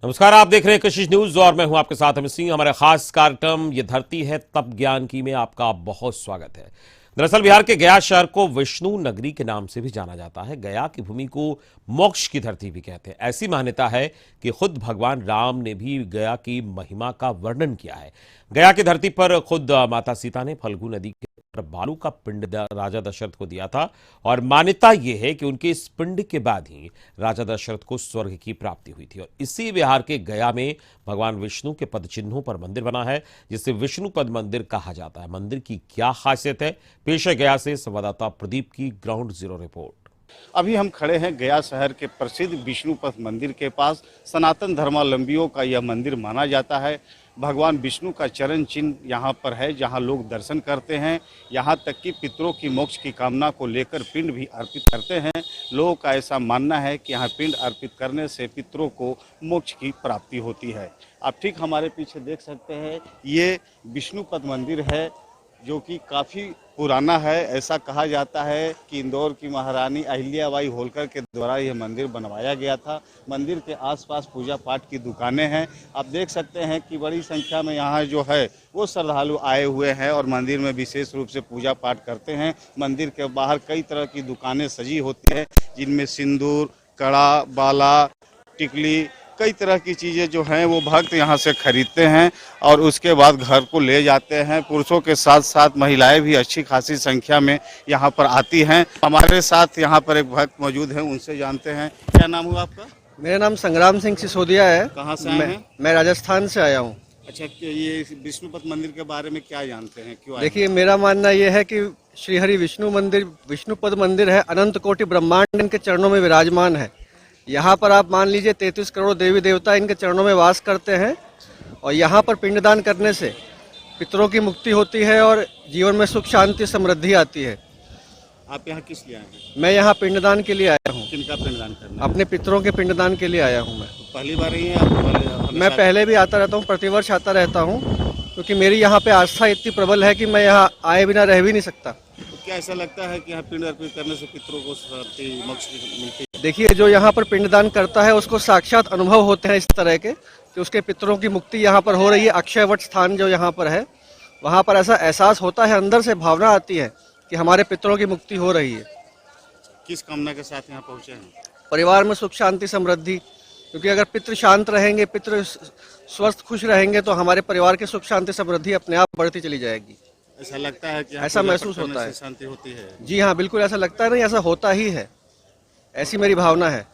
नमस्कार, आप देख रहे हैं कशिश न्यूज और मैं हूं आपके साथ अमित सिंह। हमारे खास कार्यक्रम ये धरती है तप ज्ञान की में आपका बहुत स्वागत है। दरअसल बिहार के गया शहर को विष्णु नगरी के नाम से भी जाना जाता है। गया की भूमि को मोक्ष की धरती भी कहते हैं। ऐसी मान्यता है कि खुद भगवान राम ने भी गया की महिमा का वर्णन किया है। गया की धरती पर खुद माता सीता ने फल्गु नदी के बालू का पिंड राजा दशरथ को दिया था और मान्यता यह है कि उनके इस पिंड के बाद ही राजा दशरथ को स्वर्ग की प्राप्ति हुई थी। और इसी बिहार के गया में भगवान विष्णु के पद चिन्हों पर मंदिर बना है, जिसे विष्णु पद मंदिर कहा जाता है। मंदिर की क्या खासियत है, पेश है गया से संवाददाता प्रदीप की ग्राउंड जीरो रिपोर्ट। अभी हम खड़े हैं गया शहर के प्रसिद्ध विष्णुपद मंदिर के पास। सनातन धर्मावलंबियों का यह मंदिर माना जाता है। भगवान विष्णु का चरण चिन्ह यहाँ पर है, जहाँ लोग दर्शन करते हैं। यहाँ तक कि पितरों की मोक्ष की कामना को लेकर पिंड भी अर्पित करते हैं। लोगों का ऐसा मानना है कि यहाँ पिंड अर्पित करने से पितरों को मोक्ष की प्राप्ति होती है। आप ठीक हमारे पीछे देख सकते हैं, ये विष्णुपद मंदिर है जो कि काफ़ी पुराना है। ऐसा कहा जाता है कि इंदौर की महारानी अहिल्याबाई होलकर के द्वारा यह मंदिर बनवाया गया था। मंदिर के आसपास पूजा पाठ की दुकानें हैं। आप देख सकते हैं कि बड़ी संख्या में यहाँ जो है वो श्रद्धालु आए हुए हैं और मंदिर में विशेष रूप से पूजा पाठ करते हैं। मंदिर के बाहर कई तरह की दुकानें सजी होती है, जिनमें सिंदूर, कड़ा, बाला, टिकली, कई तरह की चीज़ें जो हैं वो भक्त यहाँ से खरीदते हैं और उसके बाद घर को ले जाते हैं। पुरुषों के साथ साथ महिलाएं भी अच्छी खासी संख्या में यहाँ पर आती हैं। हमारे साथ यहाँ पर एक भक्त मौजूद हैं, उनसे जानते हैं। क्या नाम हुआ आपका? मेरा नाम संग्राम सिंह सिसोदिया है। कहाँ से आए हैं? मैं राजस्थान से आया हूँ। अच्छा, ये विष्णुपद मंदिर के बारे में क्या जानते हैं, क्यों आए? देखिए, मेरा मानना यह है कि श्री हरि विष्णु मंदिर विष्णुपद मंदिर है, अनंत कोटि ब्रह्मांड इनके चरणों में विराजमान है। यहाँ पर आप मान लीजिए 33 करोड़ देवी देवता इनके चरणों में वास करते हैं और यहाँ पर पिंडदान करने से पितरों की मुक्ति होती है और जीवन में सुख शांति समृद्धि आती है। आप यहाँ किस लिए आए हैं? मैं यहाँ पिंडदान के लिए आया हूँ। किनका पिंडदान करना? अपने पितरों के पिंडदान के लिए आया हूँ मैं। पहली बार ही है? मैं पहले भी आता रहता हूँ, प्रतिवर्ष आता रहता हूँ, क्योंकि मेरी यहाँ पे आस्था इतनी प्रबल है कि मैं यहाँ आए बिना रह भी नहीं सकता। तो क्या ऐसा लगता है कि यहाँ पिंड अर्पित करने से पितरों को शांति मोक्ष मिलती है? देखिए, जो यहाँ पर पिंडदान करता है उसको साक्षात अनुभव होते हैं इस तरह के कि उसके पितरों की मुक्ति यहाँ पर हो रही है। अक्षयवट स्थान जो यहाँ पर है, वहाँ पर ऐसा एहसास होता है, अंदर से भावना आती है कि हमारे पितरों की मुक्ति हो रही है। किस कामना के साथ यहाँ पहुँचे हैं? परिवार में सुख शांति समृद्धि, क्योंकि अगर पितृ शांत रहेंगे, पितृ स्वस्थ खुश रहेंगे तो हमारे परिवार की सुख शांति समृद्धि अपने आप बढ़ती चली जाएगी। ऐसा लगता है कि ऐसा महसूस होता है। शांति होती है? जी हाँ, बिल्कुल ऐसा लगता है, नहीं ऐसा होता ही है, ऐसी मेरी भावना है।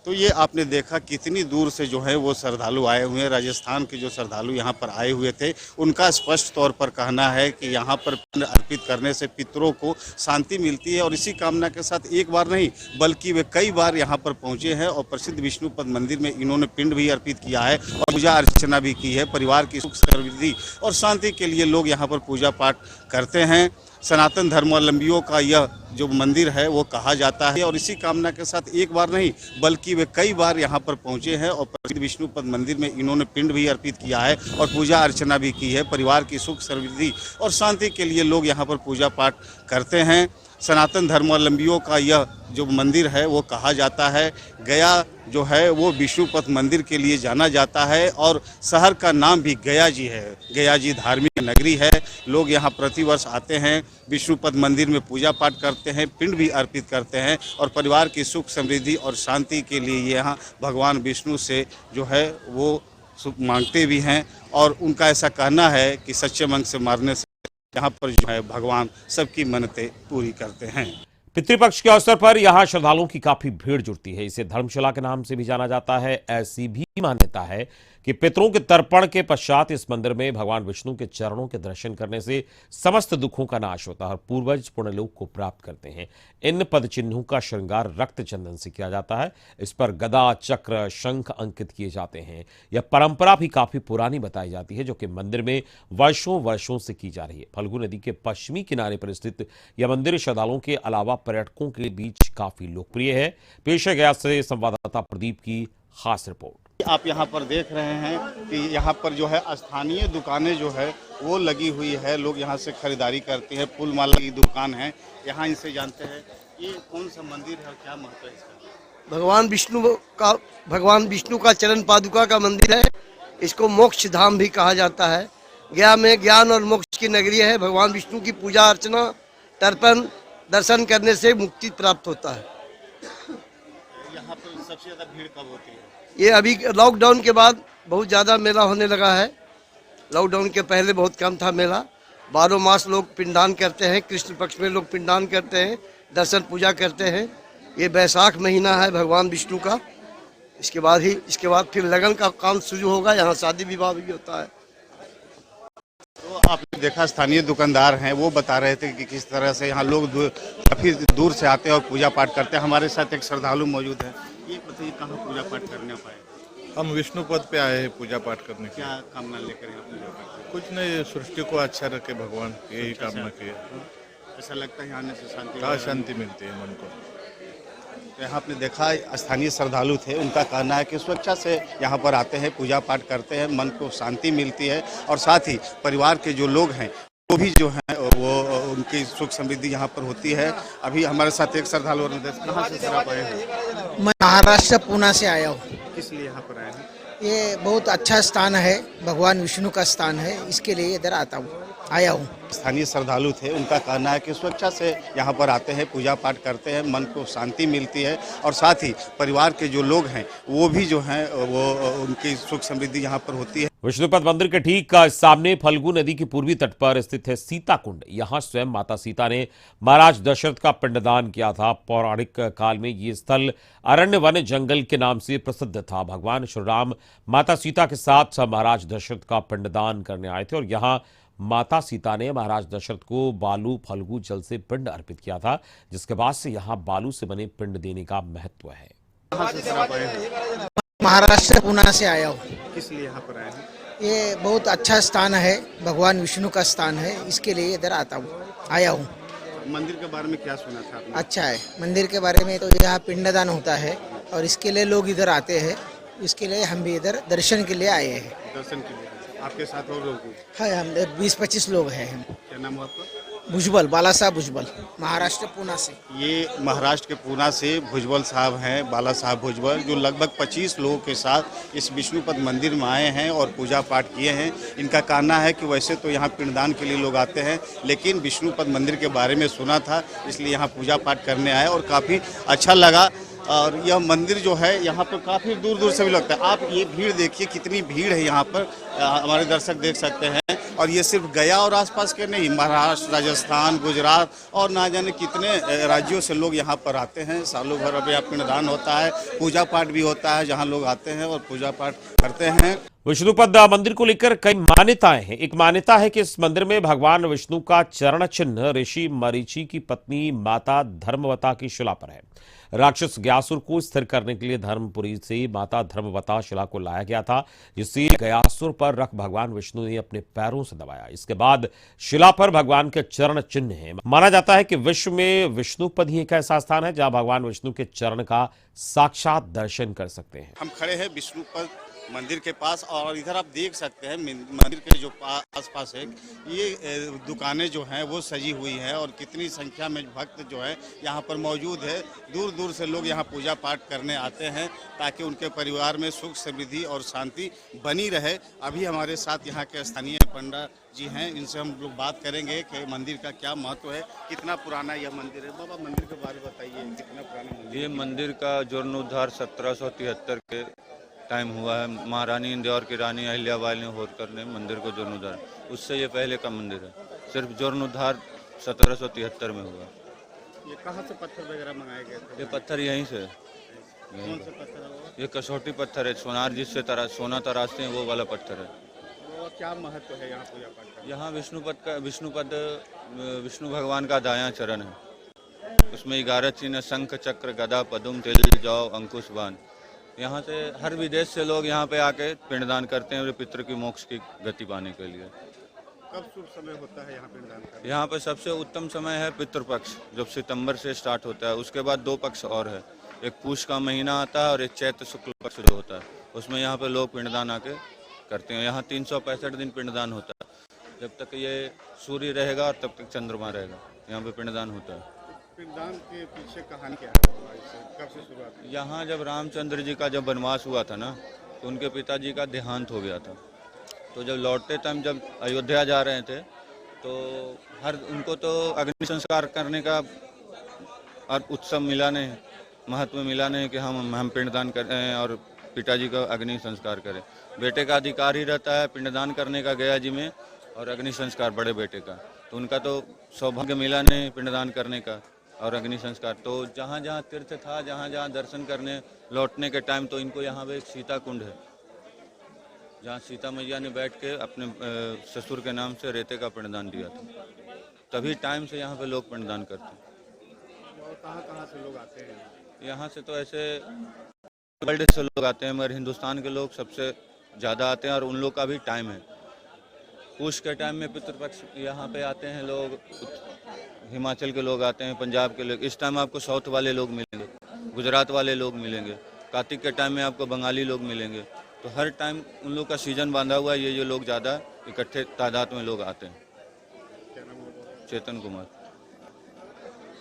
तो ये आपने देखा कितनी दूर से जो है वो श्रद्धालु आए हुए हैं। राजस्थान के जो श्रद्धालु यहाँ पर आए हुए थे, उनका स्पष्ट तौर पर कहना है कि यहाँ पर पिंड अर्पित करने से पितरों को शांति मिलती है और इसी कामना के साथ एक बार नहीं बल्कि वे कई बार यहाँ पर पहुँचे हैं और प्रसिद्ध विष्णुपद मंदिर में इन्होंने पिंड भी अर्पित किया है और पूजा अर्चना भी की है। परिवार की सुख समृद्धि और शांति के लिए लोग यहाँ पर पूजा पाठ करते हैं। सनातन धर्मावलंबियों का यह जो मंदिर है वो कहा जाता है और इसी कामना के साथ एक बार नहीं बल्कि वे कई बार यहाँ पर पहुँचे हैं और प्रसिद्ध विष्णुपद मंदिर में इन्होंने पिंड भी अर्पित किया है और पूजा अर्चना भी की है। परिवार की सुख समृद्धि और शांति के लिए लोग यहाँ पर पूजा पाठ करते हैं। सनातन धर्मावलंबियों का यह जो मंदिर है वो कहा जाता है। गया जो है वो विष्णुपद मंदिर के लिए जाना जाता है और शहर का नाम भी गया जी है। गया जी धार्मिक नगरी है। लोग यहाँ प्रतिवर्ष आते हैं, विष्णुपद मंदिर में पूजा पाठ करते हैं, पिंड भी अर्पित करते हैं और परिवार की सुख समृद्धि और शांति के लिए यहाँ भगवान विष्णु से जो है वो सुख मांगते भी हैं और उनका ऐसा कहना है कि सच्चे मन से मारने से यहाँ पर जो है भगवान सबकी मन्नतें पूरी करते हैं। पितृपक्ष के अवसर पर यहां श्रद्धालुओं की काफी भीड़ जुटती है। इसे धर्मशाला के नाम से भी जाना जाता है। ऐसी भी मान्यता है कि पितरों के तर्पण के पश्चात इस मंदिर में भगवान विष्णु के चरणों के दर्शन करने से समस्त दुखों का नाश होता है और पूर्वज पुण्यलोक को प्राप्त करते हैं। इन पद चिन्हों का श्रृंगार रक्त चंदन से किया जाता है। इस पर गदा, चक्र, शंख अंकित किए जाते हैं। यह परंपरा भी काफी पुरानी बताई जाती है, जो कि मंदिर में वर्षों वर्षों से की जा रही है। फल्गु नदी के पश्चिमी किनारे पर स्थित यह मंदिर श्रद्धालुओं के अलावा पर्यटकों के बीच काफी लोकप्रिय है। पेश है गया से संवाददाता प्रदीप की खास रिपोर्ट। आप यहाँ पर देख रहे हैं कि यहाँ पर जो है स्थानीय दुकानें जो है वो लगी हुई है। लोग यहाँ से खरीदारी करते हैं। फूल माला की दुकान है। यहाँ इनसे जानते हैं ये कौन सा मंदिर है और क्या महत्व है इसका? भगवान विष्णु का चरण पादुका का मंदिर है। इसको मोक्ष धाम भी कहा जाता है। गया में ज्ञान और मोक्ष की नगरी है। भगवान विष्णु की पूजा अर्चना तर्पण दर्शन करने से मुक्ति प्राप्त होता है। यहाँ पर सबसे ज्यादा भीड़ कब होती है? ये अभी लॉकडाउन के बाद बहुत ज़्यादा मेला होने लगा है। लॉकडाउन के पहले बहुत कम था मेला। 12 मास लोग पिंडदान करते हैं। कृष्ण पक्ष में लोग पिंडदान करते हैं, दर्शन पूजा करते हैं। ये बैसाख महीना है भगवान विष्णु का। इसके बाद फिर लगन का काम शुरू होगा। यहाँ शादी विवाह भी होता है। तो आपने देखा स्थानीय दुकानदार हैं, वो बता रहे थे कि किस तरह से यहाँ लोग काफी दूर से आते हैं और पूजा पाठ करते हैं। हमारे साथ एक श्रद्धालु मौजूद है। ये बताइए कहाँ पूजा पाठ करने पाए? हम विष्णु पद पे आए हैं पूजा पाठ करने के। क्या कामना लेकर यहाँ पूजा करते हैं? कुछ नहीं, सृष्टि को अच्छा रखे भगवान, यही कामना की है। ऐसा लगता है यहाँ आने से शांति हाँ, शांति मिलती है मन को। तो यहाँ आपने देखा स्थानीय श्रद्धालु थे, उनका कहना है कि स्वेच्छा से यहाँ पर आते हैं, पूजा पाठ करते हैं, मन को शांति मिलती है और साथ ही परिवार के जो लोग हैं वो भी जो है वो उनकी सुख समृद्धि यहाँ पर होती है। अभी हमारे साथ एक श्रद्धालु और कहाँ से सर आप आए हैं? मैं महाराष्ट्र पुणे से आया हूँ। किस लिए यहाँ पर आए हैं? ये बहुत अच्छा स्थान है, भगवान विष्णु का स्थान है, इसके लिए इधर आया हूँ। स्थानीय श्रद्धालु थे, उनका कहना है कि स्वेच्छा से यहाँ पर आते हैं, पूजा पाठ करते हैं, मन को शांति मिलती है और साथ ही परिवार के जो लोग हैं वो भी जो हैं वो उनकी सुख समृद्धि यहाँ पर होती है। विष्णुपद मंदिर के ठीक सामने फल्गु नदी के पूर्वी तट पर स्थित है सीता कुंड। यहाँ स्वयं माता सीता ने महाराज दशरथ का पिंडदान किया था। पौराणिक काल में ये स्थल अरण्य वन जंगल के नाम से प्रसिद्ध था। भगवान श्री राम माता सीता के साथ महाराज दशरथ का पिंडदान करने आए थे और यहाँ माता सीता ने महाराज दशरथ को बालू फल्गु जल से पिंड अर्पित किया था, जिसके बाद से यहाँ बालू से बने पिंड देने का महत्व है। कहाँ से सर आप आए हैं? महाराष्ट्र पुणे से आया हूँ। किस लिए यहाँ पर आए हैं? ये बहुत अच्छा स्थान है, भगवान विष्णु का स्थान है, इसके लिए इधर आया हूँ। मंदिर के बारे में क्या सुना था आपने? अच्छा है। मंदिर के बारे में तो यहाँ पिंडदान होता है और इसके लिए लोग इधर आते हैं। इसके लिए हम भी इधर दर्शन के लिए आए हैं। दर्शन के लिए आपके साथ और लोग भी? हाँ, हम 20-25 लोग हैं। हम क्या नाम हुआ आपका? भुजबल, बाला साहब भुजबल, महाराष्ट्र पुणे से। ये महाराष्ट्र के पूना से भुजबल साहब हैं, बाला साहब भुजबल, जो लगभग 25 लोगों के साथ इस विष्णुपद मंदिर में आए हैं और पूजा पाठ किए हैं। इनका कहना है कि वैसे तो यहाँ पिंडदान के लिए लोग आते हैं, लेकिन विष्णुपद मंदिर के बारे में सुना था, इसलिए यहाँ पूजा पाठ करने आए और काफ़ी अच्छा लगा। और यह मंदिर जो है यहाँ पर काफ़ी दूर दूर से भी लगता है। आप ये भीड़ देखिए, कितनी भीड़ है यहाँ पर, हमारे दर्शक देख सकते हैं। और ये सिर्फ गया और आसपास के नहीं, महाराष्ट्र, राजस्थान, गुजरात और ना जाने कितने राज्यों से लोग यहाँ पर आते हैं। सालों भर अभी पिंडदान होता है, पूजा पाठ भी होता है, जहाँ लोग आते हैं और पूजा पाठ करते हैं। विष्णुपद मंदिर को लेकर कई मान्यताएं हैं। एक मान्यता है कि इस मंदिर में भगवान विष्णु का चरण चिन्ह ऋषि मरीचि की पत्नी माता धर्मवता की शिला पर है। राक्षस ग्यासुर को स्थिर करने के लिए धर्मपुरी से माता धर्मवता शिला को लाया गया था, जिससे ग्यासुर पर रख भगवान विष्णु ने अपने पैरों से दबाया। इसके बाद शिला पर भगवान के चरण चिन्ह है। माना जाता है कि विश्व में विष्णुपद ही एक ऐसा स्थान है जहां भगवान विष्णु के चरण का साक्षात दर्शन कर सकते हैं। हम खड़े हैं विष्णुपद मंदिर के पास और इधर आप देख सकते हैं मंदिर के जो आसपास है ये दुकानें जो हैं वो सजी हुई हैं और कितनी संख्या में भक्त जो है यहाँ पर मौजूद है। दूर दूर से लोग यहाँ पूजा पाठ करने आते हैं ताकि उनके परिवार में सुख समृद्धि और शांति बनी रहे। अभी हमारे साथ यहाँ के स्थानीय पंडित जी हैं, इनसे हम लोग बात करेंगे कि मंदिर का क्या महत्व है, कितना पुराना यह मंदिर है। बाबा मंदिर के बारे में बताइए, कितना पुराना मंदिर? ये मंदिर का जीर्णोद्धार 1773 के टाइम हुआ है। महारानी इंदौर की रानी अहिल्याबाई ने होलकर ने मंदिर को जीर्णोद्धार, उससे ये पहले का मंदिर है। सिर्फ जीर्णोद्धार 1773 में हुआ। ये कहाँ से पत्थर वगैरह मंगाए गए थे? ये पत्थर यहीं से, कौन सा पत्थर है वो? ये कसौटी पत्थर है, सोनार जिससे सोना तराशते हैं वो वाला पत्थर है। वो क्या महत्व है यहाँ पूजा पाठ का? यहाँ विष्णुपद विष्णु भगवान का दायां चरण है। उसमें 11 चिन्ह, शंख, चक्र, गदा, पद्म, तिल, जौ, अंकुश, बाण। यहाँ से हर विदेश से लोग यहाँ पे आके पिंडदान करते हैं और पितृ की मोक्ष की गति पाने के लिए। कब शुभ समय होता है यहाँ पिंडदान का? यहाँ पे सबसे उत्तम समय है पितृपक्ष, जब सितंबर से स्टार्ट होता है। उसके बाद 2 पक्ष और है, एक पूष का महीना आता है और एक चैत्र शुक्ल पक्ष जो होता है, उसमें यहाँ पे लोग पिंडदान आके करते हैं। यहाँ 365 दिन पिंडदान होता है। जब तक ये सूर्य रहेगा और तब तक चंद्रमा रहेगा, यहाँ पे पिंडदान होता है। पिंडदान के पीछे कहानी क्या है? कब से शुरुआत हुई? यहाँ जब रामचंद्र जी का जब वनवास हुआ था ना, तो उनके पिताजी का देहांत हो गया था। तो जब लौटते टाइम जब अयोध्या जा रहे थे, तो उनको तो अग्नि संस्कार करने का और उत्सव मिला नहीं, महत्व मिला नहीं कि हम पिंडदान करें और पिताजी का अग्नि संस्कार करें। बेटे का अधिकार ही रहता है पिंडदान करने का गया जी में, और अग्नि संस्कार बड़े बेटे का, तो उनका तो सौभाग्य मिला नहीं पिंडदान करने का और अग्नि संस्कार। तो जहाँ जहाँ तीर्थ था, जहाँ जहाँ दर्शन करने लौटने के टाइम, तो इनको यहाँ पे एक सीता कुंड है, जहाँ सीता मैया ने बैठ के अपने ससुर के नाम से रेते का पिंडदान दिया था। तभी टाइम से यहाँ पे लोग पिंडदान करते हैं। और कहाँ से लोग आते हैं? यहाँ से तो ऐसे वर्ल्ड से लोग आते हैं, मगर हिंदुस्तान के लोग सबसे ज़्यादा आते हैं, और उन लोग का भी टाइम है। पूष के टाइम में पितृपक्ष यहाँ पे आते हैं लोग, हिमाचल के लोग आते हैं, पंजाब के लोग। इस टाइम आपको साउथ वाले लोग मिलेंगे, गुजरात वाले लोग मिलेंगे। कार्तिक के टाइम में आपको बंगाली लोग मिलेंगे। तो हर टाइम उन लोग का सीजन बांधा हुआ है। ये लोग ज़्यादा इकट्ठे तादाद में लोग आते हैं। चेतन कुमार।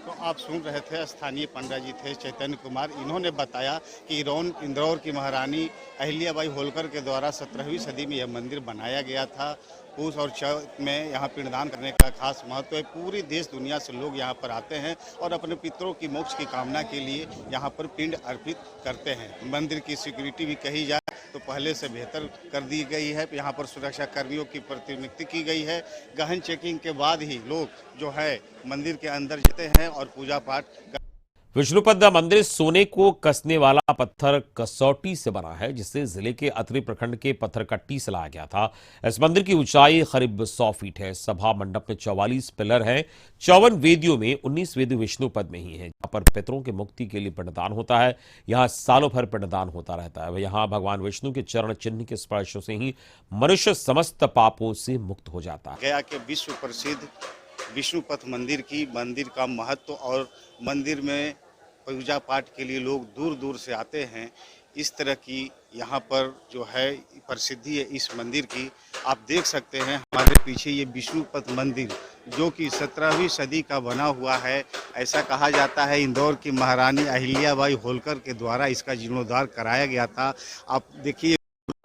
तो आप सुन रहे थे, स्थानीय पंडित जी थे चैतन्य कुमार। इन्होंने बताया कि इंदौर की महारानी अहिल्याबाई होलकर के द्वारा 17वीं सदी में यह मंदिर बनाया गया था। पूष और चैत में यहाँ पिंडदान करने का खास महत्व है। पूरी देश दुनिया से लोग यहाँ पर आते हैं और अपने पितरों की मोक्ष की कामना के लिए यहाँ पर पिंड अर्पित करते हैं। मंदिर की सिक्योरिटी भी कही जाए तो पहले से बेहतर कर दी गई है। यहाँ पर सुरक्षा कर्मियों की प्रतिनियुक्ति की गई है। गहन चेकिंग के बाद ही लोग जो है मंदिर के अंदर जाते हैं और पूजा पाठ। विष्णुपद मंदिर सोने को कसने वाला पत्थर कसौटी से बना है, जिसे जिले के अतरी प्रखंड के पत्थरकट्टी से लाया गया था। इस मंदिर की ऊंचाई करीब 100 फीट है। सभा मंडप में 44 पिलर हैं। 54 वेदियों में 19 वेदी विष्णुपद में ही है, जहां पर पितरों की मुक्ति के लिए पिंडदान होता है। यहाँ सालों भर पिंडदान होता रहता है। यहाँ भगवान विष्णु के चरण चिन्ह के स्पर्श से ही मनुष्य समस्त पापों से मुक्त हो जाता है। गया के विश्व प्रसिद्ध विष्णुपद मंदिर का महत्व और मंदिर में पूजा पाठ के लिए लोग दूर दूर से आते हैं। इस तरह की यहाँ पर जो है प्रसिद्धि है इस मंदिर की। आप देख सकते हैं हमारे पीछे ये विष्णुपद मंदिर जो कि 17वीं सदी का बना हुआ है। ऐसा कहा जाता है इंदौर की महारानी अहिल्याबाई होलकर के द्वारा इसका जीर्णोद्धार कराया गया था। आप देखिए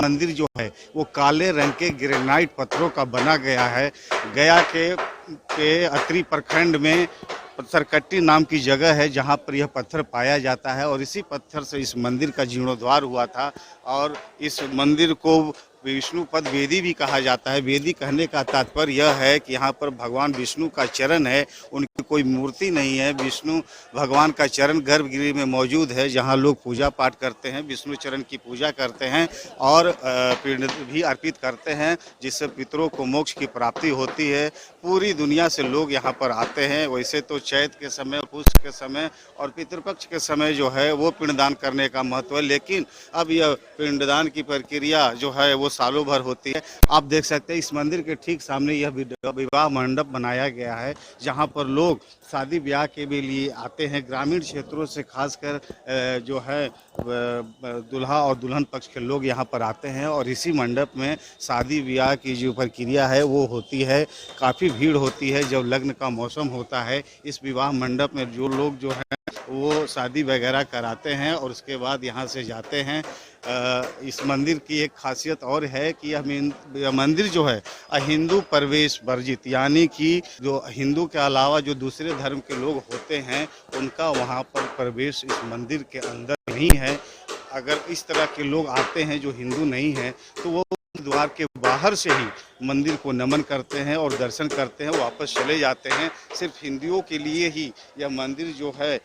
मंदिर जो है वो काले रंग के ग्रेनाइट पत्थरों का बना गया है। गया के अतरी प्रखंड में पत्थरकट्टी नाम की जगह है जहां पर यह पत्थर पाया जाता है और इसी पत्थर से इस मंदिर का जीर्णोद्धार हुआ था। और इस मंदिर को विष्णुपद वेदी भी कहा जाता है। वेदी कहने का तात्पर्य यह है कि यहाँ पर भगवान विष्णु का चरण है, उनकी कोई मूर्ति नहीं है। विष्णु भगवान का चरण गर्भगृह में मौजूद है, जहाँ लोग पूजा पाठ करते हैं, विष्णु चरण की पूजा करते हैं और पिंड भी अर्पित करते हैं, जिससे पितरों को मोक्ष की प्राप्ति होती है। पूरी दुनिया से लोग यहाँ पर आते हैं। वैसे तो चैत के समय, पुष्य के समय और पितृपक्ष के समय जो है वो पिंडदान करने का महत्व है, लेकिन अब यह पिंडदान की प्रक्रिया जो है वो सालों भर होती है। आप देख सकते हैं इस मंदिर के ठीक सामने यह विवाह मंडप बनाया गया है, जहां पर लोग शादी ब्याह के भी लिए आते हैं। ग्रामीण क्षेत्रों से खासकर जो है दुल्हा और दुल्हन पक्ष के लोग यहाँ पर आते हैं और इसी मंडप में शादी ब्याह की जो प्रक्रिया है वो होती है। काफ़ी भीड़ होती है जब लग्न का मौसम होता है। इस विवाह मंडप में जो लोग जो हैं वो शादी वगैरह कराते हैं और उसके बाद यहाँ से जाते हैं। इस मंदिर की एक खासियत और है कि यह मंदिर जो है अहिंदू प्रवेश वर्जित, यानी कि जो हिंदू के अलावा जो दूसरे धर्म के लोग होते हैं उनका वहाँ पर प्रवेश इस मंदिर के अंदर नहीं है। अगर इस तरह के लोग आते हैं जो हिंदू नहीं हैं तो वो द्वार के बाहर से ही मंदिर को नमन करते हैं और दर्शन करते हैं, वापस चले जाते हैं। सिर्फ हिंदुओं के लिए ही यह मंदिर जो है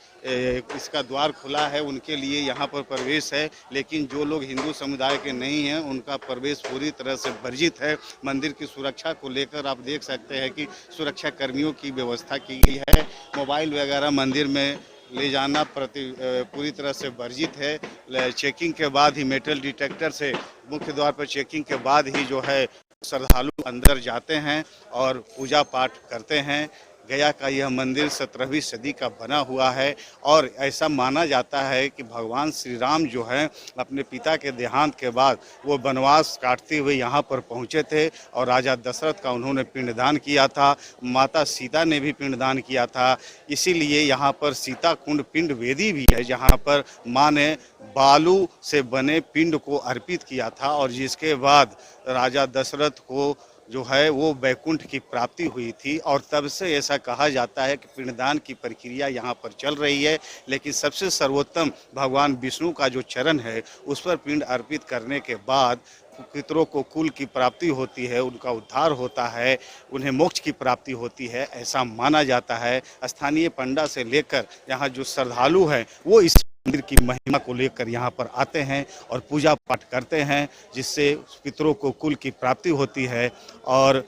इसका द्वार खुला है, उनके लिए यहाँ पर प्रवेश है, लेकिन जो लोग हिंदू समुदाय के नहीं हैं उनका प्रवेश पूरी तरह से वर्जित है। मंदिर की सुरक्षा को लेकर आप देख सकते हैं कि सुरक्षा कर्मियों की व्यवस्था की गई है। मोबाइल वगैरह मंदिर में ले जाना पूरी तरह से वर्जित है। चेकिंग के बाद ही मेटल डिटेक्टर से मुख्य द्वार पर चेकिंग के बाद ही जो है श्रद्धालु अंदर जाते हैं और पूजा पाठ करते हैं। गया का यह मंदिर 17वीं सदी का बना हुआ है और ऐसा माना जाता है कि भगवान श्री राम जो है अपने पिता के देहांत के बाद वो वनवास काटते हुए यहाँ पर पहुँचे थे और राजा दशरथ का उन्होंने पिंडदान किया था। माता सीता ने भी पिंडदान किया था, इसीलिए यहाँ पर सीता कुंड पिंड वेदी भी है जहाँ पर माँ ने बालू से बने पिंड को अर्पित किया था और जिसके बाद राजा दशरथ को जो है वो वैकुंठ की प्राप्ति हुई थी और तब से ऐसा कहा जाता है कि पिंडदान की प्रक्रिया यहाँ पर चल रही है। लेकिन सबसे सर्वोत्तम भगवान विष्णु का जो चरण है उस पर पिंड अर्पित करने के बाद पितरों को कुल की प्राप्ति होती है, उनका उद्धार होता है, उन्हें मोक्ष की प्राप्ति होती है, ऐसा माना जाता है। स्थानीय पंडा से लेकर यहाँ जो श्रद्धालु हैं वो इस मंदिर की महिमा को लेकर यहाँ पर आते हैं और पूजा पाठ करते हैं, जिससे पितरों को कुल की प्राप्ति होती है और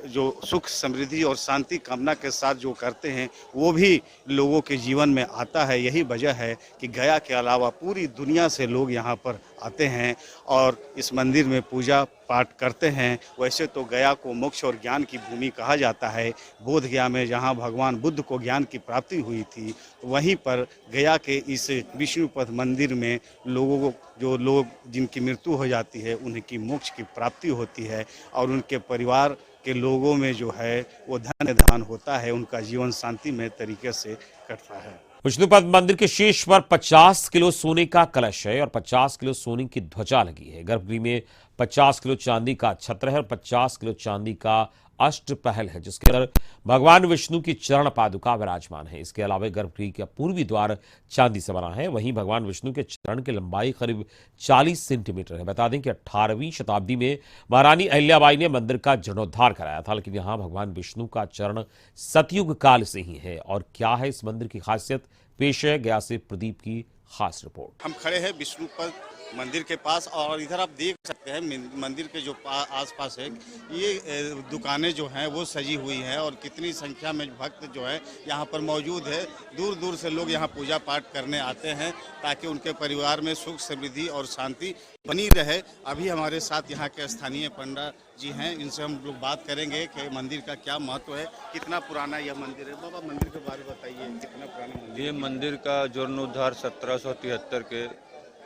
जो सुख समृद्धि और शांति कामना के साथ जो करते हैं वो भी लोगों के जीवन में आता है। यही वजह है कि गया के अलावा पूरी दुनिया से लोग यहाँ पर आते हैं और इस मंदिर में पूजा पाठ करते हैं। वैसे तो गया को मोक्ष और ज्ञान की भूमि कहा जाता है। बोध गया में जहाँ भगवान बुद्ध को ज्ञान की प्राप्ति हुई थी, वहीं पर गया के इस विष्णुपद मंदिर में लोगों को जो लोग जिनकी मृत्यु हो जाती है उनकी मोक्ष की प्राप्ति होती है और उनके परिवार के लोगों में जो है वो धन्य धान होता है, उनका जीवन शांतिमय तरीके से कटता है। विष्णुपद मंदिर के शीर्ष पर 50 किलो सोने का कलश है और 50 किलो सोने की ध्वजा लगी है। गर्भगृह में 50 किलो चांदी का छत्र है और 50 किलो चांदी का अष्टपहल है, जिसके अंदर भगवान विष्णु की चरण पादुका विराजमान है। इसके अलावा गर्भगृह का पूर्वी द्वार चांदी से बना है। वहीं भगवान विष्णु के चरण की लंबाई करीब 40 सेंटीमीटर है। बता दें कि 18वीं शताब्दी में महारानी अहिल्याबाई ने मंदिर का जीर्णोद्धार कराया था, लेकिन यहाँ भगवान विष्णु का चरण सतयुग काल से ही है। और क्या है इस मंदिर की खासियत, पेश है गया से प्रदीप की खास रिपोर्ट। हम खड़े हैं विष्णुपद मंदिर के पास और इधर आप देख सकते हैं मंदिर के जो आसपास है ये दुकानें जो हैं वो सजी हुई हैं और कितनी संख्या में भक्त जो है यहाँ पर मौजूद है। दूर दूर से लोग यहाँ पूजा पाठ करने आते हैं ताकि उनके परिवार में सुख समृद्धि और शांति बनी रहे। अभी हमारे साथ यहाँ के स्थानीय पंडा जी हैं, इनसे हम लोग बात करेंगे कि मंदिर का क्या महत्व है, कितना पुराना यह मंदिर है। बाबा मंदिर के बारे में बताइए, कितना पुराना मंदिर? ये मंदिर का जीर्णोद्धार 1773 के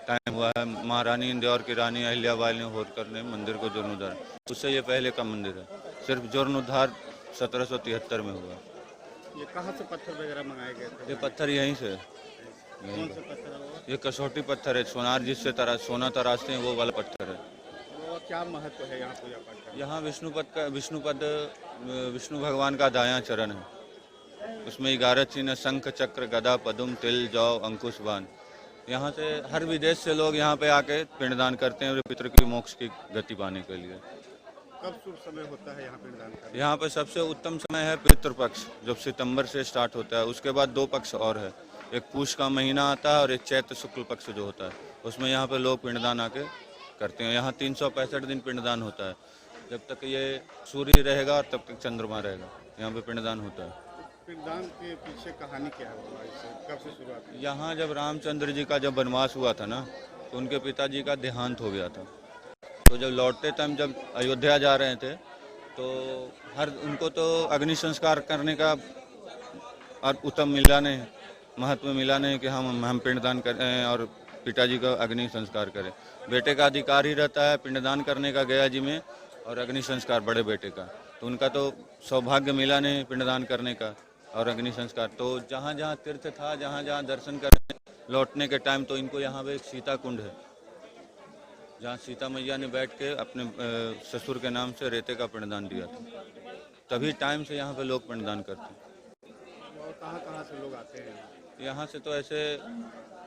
टाइम हुआ है। महारानी इंदौर की रानी अहिल्याबाई ने होकर ने मंदिर को जीर्णोद्धार, उससे ये पहले का मंदिर है। सिर्फ जीर्णोद्धार 1773 में हुआ। ये कहाँ से पत्थर वगैरह मंगाए गए थे? ये पत्थर यहीं से, कौन सा पत्थर है वो? ये कसौटी पत्थर है, सोनार जिससे सोना तराशते हैं वो वाला पत्थर है। वो क्या महत्व है यहाँ पूजा पाठ का? यहाँ विष्णुपद विष्णु भगवान का दायां चरण है। उसमें 11 चिन्ह, शंख चक्र गदा पद्म तिल जौ अंकुश बाण। यहाँ से हर विदेश से लोग यहाँ पे आके पिंडदान करते हैं पितृ की मोक्ष की गति पाने के लिए। कब शुभ समय होता है यहाँ पिंडदान का? यहाँ पे सबसे उत्तम समय है पितृपक्ष, जब सितंबर से स्टार्ट होता है। उसके बाद 2 पक्ष और है, एक पूष का महीना आता है और एक चैत्र शुक्ल पक्ष जो होता है, उसमें यहाँ पे लोग पिंडदान आके करते हैं। यहाँ 365 दिन पिंडदान होता है। जब तक ये सूर्य रहेगा और तब तक चंद्रमा रहेगा, यहाँ पे पिंडदान होता है। पिंडदान के पीछे कहानी क्या है, कब से शुरुआत हुई? यहाँ जब रामचंद्र जी का जब वनवास हुआ था ना, तो उनके पिताजी का देहांत हो गया था। तो जब लौटते टाइम जब अयोध्या जा रहे थे तो उनको तो अग्नि संस्कार करने का और उत्तम मिला नहीं, महत्व मिला नहीं कि हम पिंडदान करें और पिताजी का अग्नि संस्कार करें। बेटे का अधिकार ही रहता है पिंडदान करने का गया जी में, और अग्नि संस्कार बड़े बेटे का। तो उनका तो सौभाग्य मिला नहीं पिंडदान करने का और अग्नि संस्कार। तो जहाँ जहाँ तीर्थ था, जहाँ जहाँ दर्शन करने लौटने के टाइम, तो इनको यहाँ पे एक सीता कुंड है, जहाँ सीता मैया ने बैठ के अपने ससुर के नाम से रेते का पिंडदान दिया था। तभी टाइम से यहाँ पे लोग पिंडदान करते हैं। और कहाँ से लोग आते हैं? यहाँ से तो ऐसे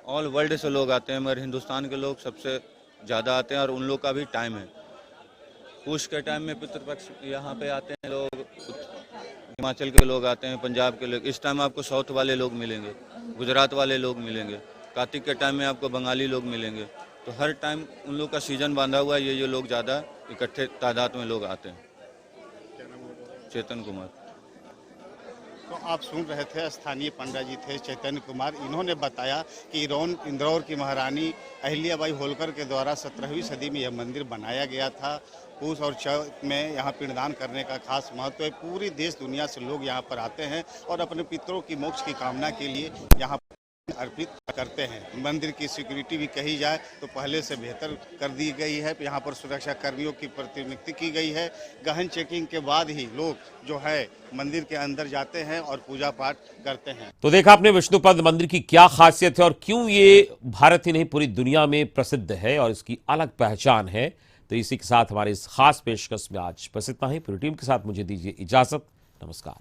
ऑल वर्ल्ड से लोग आते हैं, मगर हिंदुस्तान के लोग सबसे ज़्यादा आते हैं और उन लोग का भी टाइम है। पूष के टाइम में पितृपक्ष यहाँ पे आते हैं लोग, हिमाचल के लोग आते हैं, पंजाब के लोग। इस टाइम आपको साउथ वाले लोग मिलेंगे, गुजरात वाले लोग मिलेंगे। कार्तिक के टाइम में आपको बंगाली लोग मिलेंगे। तो हर टाइम उन लोग का सीजन बांधा हुआ है। ये लोग ज़्यादा इकट्ठे तादाद में लोग आते हैं। चेतन कुमार। तो आप सुन रहे थे, स्थानीय पंडित जी थे चैतन्य कुमार। इन्होंने बताया कि इंदौर की महारानी अहिल्याबाई होलकर के द्वारा 17वीं सदी में यह मंदिर बनाया गया था। पूस और चौथ में यहाँ पिंडदान करने का खास महत्व है। पूरी देश दुनिया से लोग यहाँ पर आते हैं और अपने पितरों की मोक्ष की कामना के लिए यहाँ अर्पित करते हैं। मंदिर की सिक्योरिटी भी कही जाए तो पहले से बेहतर कर दी गई है। यहाँ पर सुरक्षा कर्मियों की प्रतिनियुक्ति की गई है। गहन चेकिंग के बाद ही लोग जो है मंदिर के अंदर जाते हैं और पूजा पाठ करते हैं। तो देखा आपने विष्णुपद मंदिर की क्या खासियत है और क्यों ये भारत ही नहीं पूरी दुनिया में प्रसिद्ध है और इसकी अलग पहचान है। तो इसी के साथ हमारे इस खास पेशकश में आज बस इतना ही। पूरी टीम के साथ मुझे दीजिए इजाजत। नमस्कार।